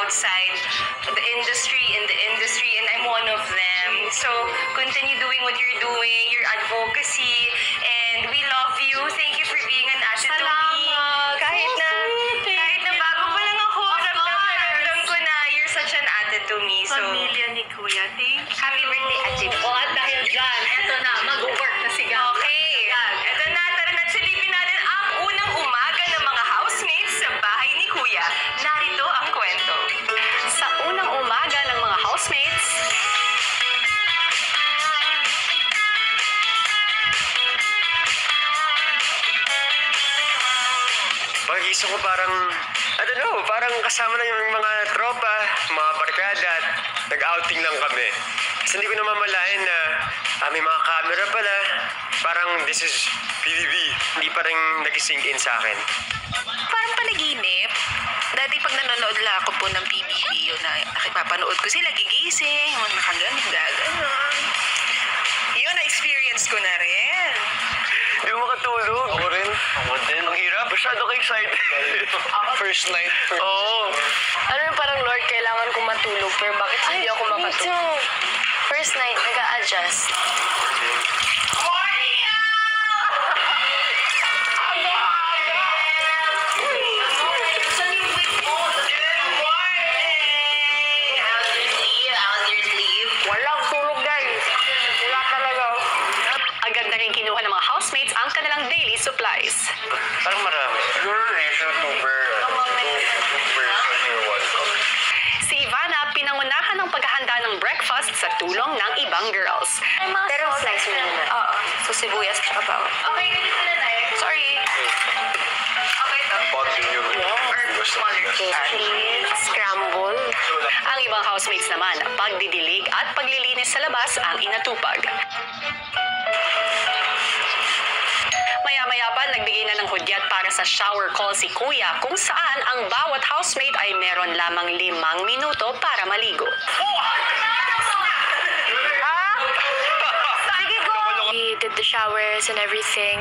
outside in the industry, and I'm one of them. So, continue doing what you're doing, your advocacy, and we love you. Thank you for being an ate to me. Kahit na bago pa lang ako, ramdam ko na you're such an ate to me. So, Pamilya ni Kuya, thank you. happy birthday, Ate. At dahil dyan, eto na, mag-work na si Gab. Okay. Ito na, tara na silipin natin ang unang umaga ng mga housemates sa bahay ni Kuya. Narito ang kwento. Sa unang umaga ng mga housemates, Pagising ko parang, I don't know, parang kasama na yung mga tropa, mga barkada at nag-outing lang kami. Kasi hindi ko namamalayan na may mga camera pala. Parang this is PBB. Hindi pa rin nag-sink in sa akin. Parang panaginip. Dati pag nanonood lang ako po ng PBB, yun na napapanood ko sila, gigising, nakaganon, gaganon. Yun, na-experience ko na rin. Hindi mo makatulog. Ako rin. Ako din. Ang hirap. Masyado ka excited. First night. Oo. ano yung parang Lord, kailangan kong matulog, pero bakit hindi ako makatulog? First night, nag-a-adjust. Walang tulog, guys. Wala talaga. Agad na rin kinuha ng mga housemates ang kanilang daily supplies. Parang marami. Siguro YouTuber. Si Ivana, pinangunahan ng paghahanda ng breakfast sa tulong ng ibang girls. Pero slice mo na. Oo. So, sibuyas at bawang. Okay, ganito na na. Sorry. Okay to. Scramble. Ang ibang housemates naman, pagdidilig at paglilinis sa labas ang inatupag. Maya-maya pa, nagbigay na ng hudyat para sa shower call si Kuya kung saan ang bawat housemate ay meron lamang 5 minuto para maligo. We did the showers and everything,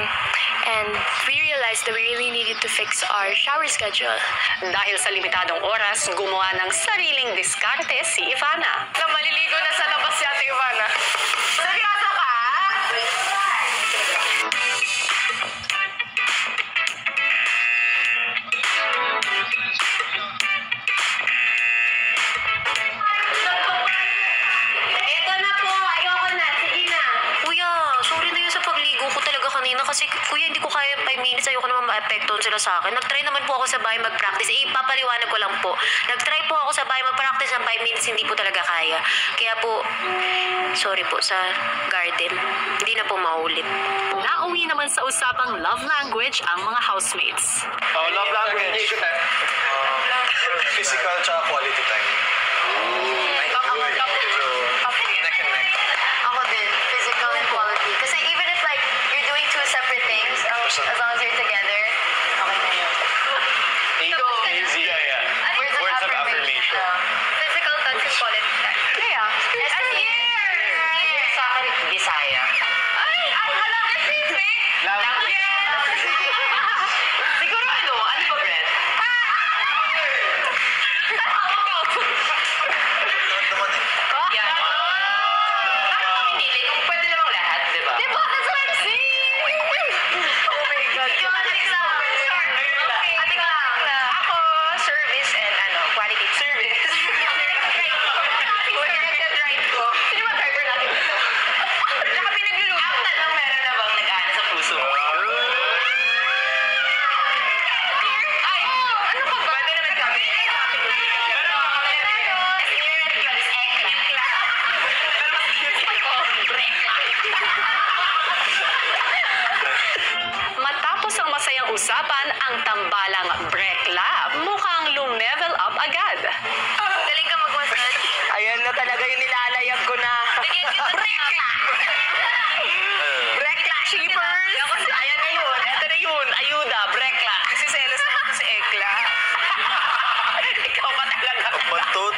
and we realized that we really needed to fix our shower schedule. Dahil sa limitadong oras, gumawa ng sariling diskarte si Ivana. Na maliligo na sa labas si Ate Ivana. Seryoso ka? Ito na po. Ayoko na. Sige na. Kuya, sorry na yun sa pagligo ko talaga kanina kasi kuya hindi ko kaya 5 minutes, ayoko naman ma-apektuhan sila sa akin. Nag-try naman po ako sa bahay mag-practice. Ipapaliwanag ko lang po. Nag-try po ako sa bahay mag-practice ng 5 minutes, hindi po talaga kaya. Kaya po, sorry po sa garden. Hindi na po maulit. Nauwi naman sa usapang love language ang mga housemates. Oh, love language. Physical tsaka quality time. Neck and neck. Ako din, physical and quality. Kasi even if like, you're doing 2 separate things, as long as you're together, okay na yun. Ego. Easy. Yeah. Words of affirmation. Physical touch and quality time. Kaya, Sa akin, Bisaya. Ay, hala, Pacific. Siguro ano ba, Brett? Lahat naman eh. Yan. Bakit mo pinili? Kung pwede namang lahat, di ba? Diba? That's what I'm saying! Oh my God. Ikaw, atik lang. Okay. Atik lang. Ako, service and quality service. Drive ko. Sino ba driver natin dito? Tsaka pinagluluto. Ang tanong, meron na bang nag-aana sa puso mo? Ay, ano ka ba? Pwede naman kami. matapos ang masayang usapan, ang tambalang brekla mukhang lumevel up agad. Galing ka mag-massage. Ayan na talaga yung nilalayag ko na. Bigyan kita ng rekla. Brekla shippers! Ayan na yun. Ito na yun. Ayuda, brekla. Kasi selos na ako sa ekla. Ikaw pa talaga. Bantot.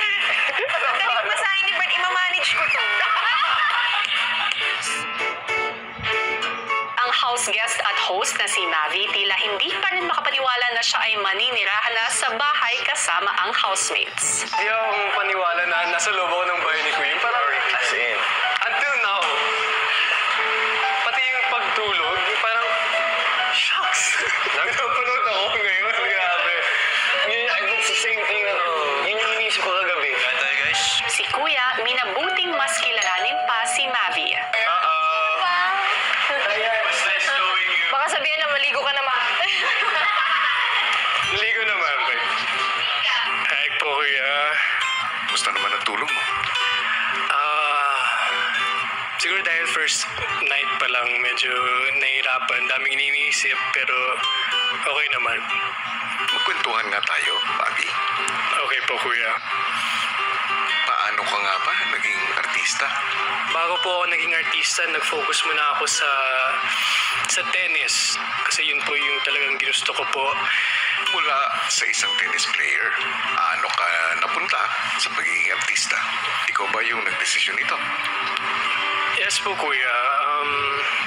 Dali, masahin ni Bert. Imamanage ko to. Ang house house guest at host na si Mavi tila hindi pa rin makapaniwala na siya ay maninirahan na sa bahay kasama ang housemates. Hindi akong paniwala na nasa loob ako ng bahay ni Kuya. Parang, As in. until now, pati yung pagtulog, yung parang, shucks! Napanood ako ngayon. Grabe. It's the same thing. Yun yung inisip ko kagabi. Kaya tayo, guys. Si Kuya, minabuting mas kilalanin pa si Mavi. Baka sabihin na maligo ka naman. Ligo naman, boy. Ay po, Kuya. Gusto naman ang tulong mo. Siguro dahil first night pa lang, medyo nahihirapan. Daming iniisip, pero okay naman. Magkwentuhan nga tayo, Mavi. Okay po, Kuya. Paano ka nga ba naging artista? Bago po ako naging artista, nag-focus muna ako sa tennis. Kasi yun po yung talagang ginusto ko po. Mula sa isang tennis player, paano ka napunta sa pagiging artista? Ikaw ba yung nagdesisyon nito? Yes po, Kuya.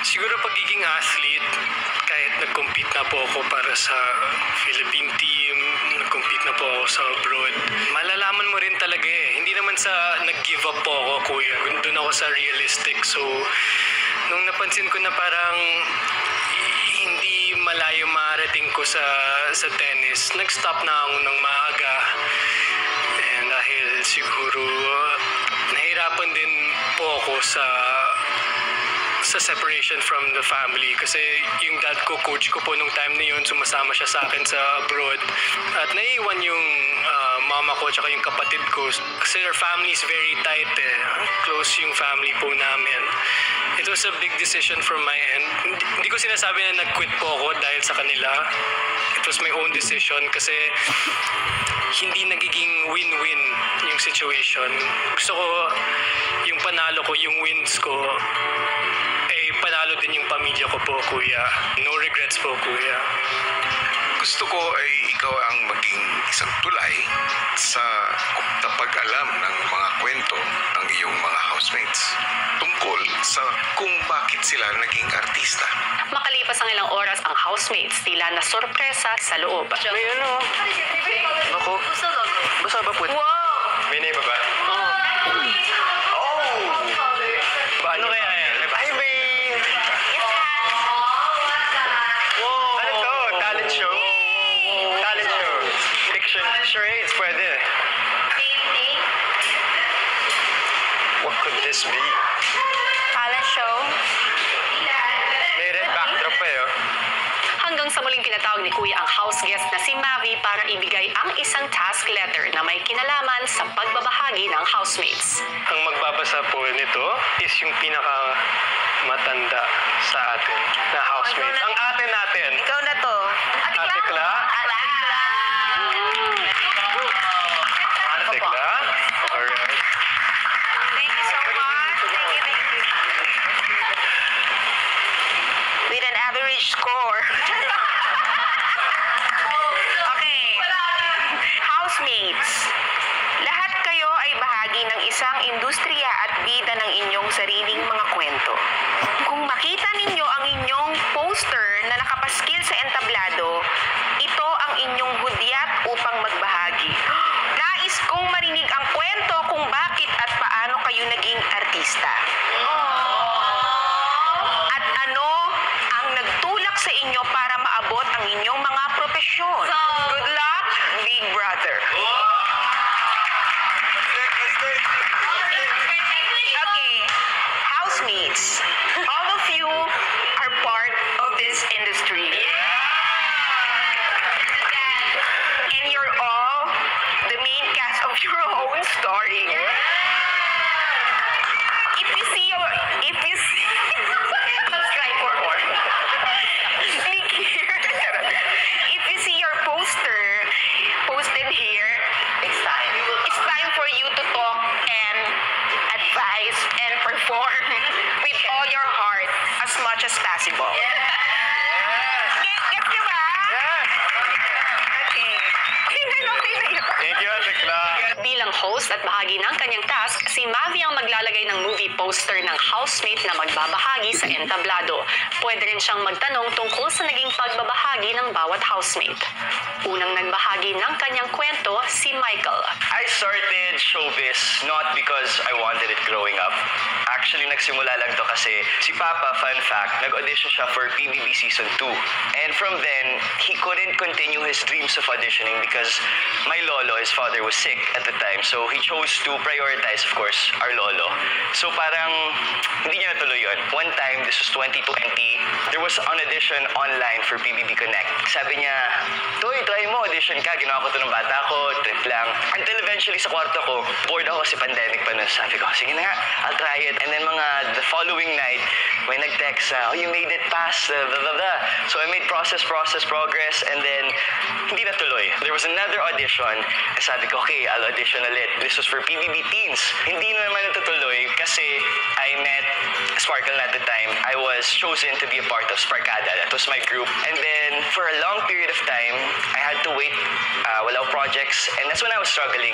Siguro pagiging athlete, kahit nag-compete na po ako para sa Philippine team, nag-compete na po ako sa abroad, malalaman mo rin talaga eh. Hindi naman sa nag-give up po ako, Kuya. Doon ako sa realistic. So, nung napansin ko na parang hindi malayo marating ko sa tennis, nag-stop na ako ng maaga. And dahil siguro nahirapan din po ako sa separation from the family kasi yung dad ko, coach ko po nung time na yun, sumasama siya sa akin sa abroad at naiiwan yung mama ko at yung kapatid ko kasi their family is very tight eh. Close yung family po namin. It was a big decision from my end. Hindi ko sinasabi na nag-quit po ako dahil sa kanila. It was my own decision kasi hindi nagiging win-win yung situation. Gusto ko yung panalo ko, yung wins ko, panalo din yung pamilya ko po, Kuya. No regrets po, Kuya. Gusto ko ay ikaw ang maging isang tulay sa tapag-alam ng mga kwento ng iyong mga housemates tungkol sa kung bakit sila naging artista. Makalipas ang ilang oras ang housemates tila na sorpresa sa loob. May ano? Ako? Basta ba po? Wow! May name ba? Ano kaya yan? Ay, may... Ano to? Talent show? Talent show. Fiction. Charades, pwede. What could this be? Talent show. May red backdrop pa eh, oh. Hanggang sa muling pinatawag ni Kuya ang house guest na si Mavi para ibigay ang isang task letter na may kinalaman sa pagbabahagi ng housemates. Ang magbabasa po nito is yung pinaka-matanda sa atin na housemates. Ang ate natin. Ikaw na to. Ate Kla. Ate Kla. Alright. Thank you so much. Thank you. With an average score. Okay. Housemates. Lahat kayo ay bahagi ng isang industriya at bida ng inyong sariling mga kwento. Kung makita ninyo ang inyong poster na nakapaskil sa entablado, ito ang inyong hudyat upang magbahagi. Nais kong marinig ang kwento kung bakit at paano kayo naging artista. At ano ang nagtulak sa inyo para maabot ang inyong mga propesyon. Good luck, Big Brother. Okay, housemates, all of you are part of this industry. And you're all the main cast of your own story. Let's try for more. Click here. If you see your poster posted here, it's time for you to talk and advise and perform with all your heart as much as possible. Get nyo ba? Okay. Okay na yun. Thank you, Ate Kla. Bilang host at Bagamat bahagi ng kanyang task, si Mavi ang maglalagay ng movie poster ng housemate na magbabahagi sa entablado. Pwede rin siyang magtanong tungkol sa naging pagbabahagi ng bawat housemate. Unang nagbahagi ng kanyang kwento, si Michael. I started showbiz not because I wanted it growing up. Actually, nagsimula lang to kasi si Papa, fun fact, nag-audition siya for PBB Season 2. And from then, he couldn't continue his dreams of auditioning because my lolo, his father, was sick at the time. So he chose to prioritize, of course, our lolo. So parang hindi niya natuloy yun. One time, this was 2020, there was an audition online for PBB Connect. Sabi niya, Toy, try mo, audition ka. Ginawa ko to ng bata ko, trip lang. Until eventually sa kwarto ko, bored ako kasi pandemic pa nun. Sabi ko, sige na nga, I'll try it. And then the following night, may nag-text na, oh, you made it past, blah, blah, blah. So I made progress, and then hindi natuloy. There was another audition, and sabi ko, okay, I'll audition ulit. This was for PBB Teens. Hindi na naman natutuloy kasi I met Sparkle at the time. I was chosen to be a part of Sparkada. That was my group. And then, for a long period of time, I had to wait. Wala projects, and that's when I was struggling.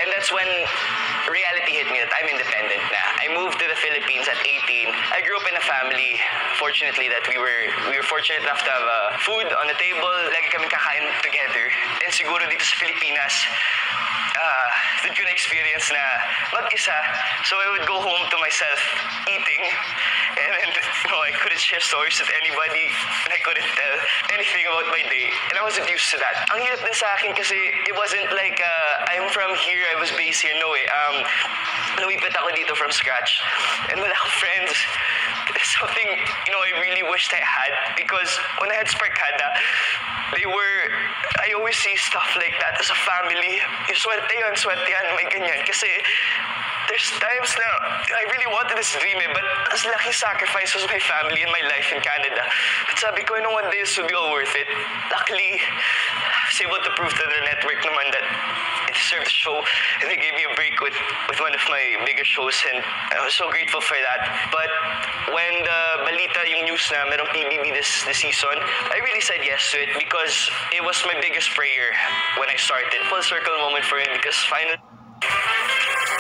And that's when reality hit me that I'm independent na. I moved to the Philippines at 18. I grew up in a family, fortunately, that we were fortunate enough to have food on the table. Lagi kami kakain together. And siguro dito sa Pilipinas, did ko na-experience na mag-isa. So I would go home to myself eating. And then, I couldn't share stories with anybody. And I couldn't tell anything about my day. And I wasn't used to that. Ang hirap din sa akin kasi it wasn't like, I'm from here, I was based here. No way. Lumipat ako dito from scratch. And wala akong friends. It's something, I really wished I had. Because when I had Sparkada, I always see stuff like that as a family. Yung swerte yan, may ganyan. Kasi there's times na I really wanted this dream but as laking sacrifice was my family and my life in Canada. But sabi ko, one day this will be all worth it. Luckily, I was able to prove to the network naman that I deserve the show, and they gave me a break with one of my biggest shows, and I was so grateful for that. But when the balita, yung news na merong PBB this season, I really said yes to it because it was my biggest prayer when I started. Full circle moment for me because finally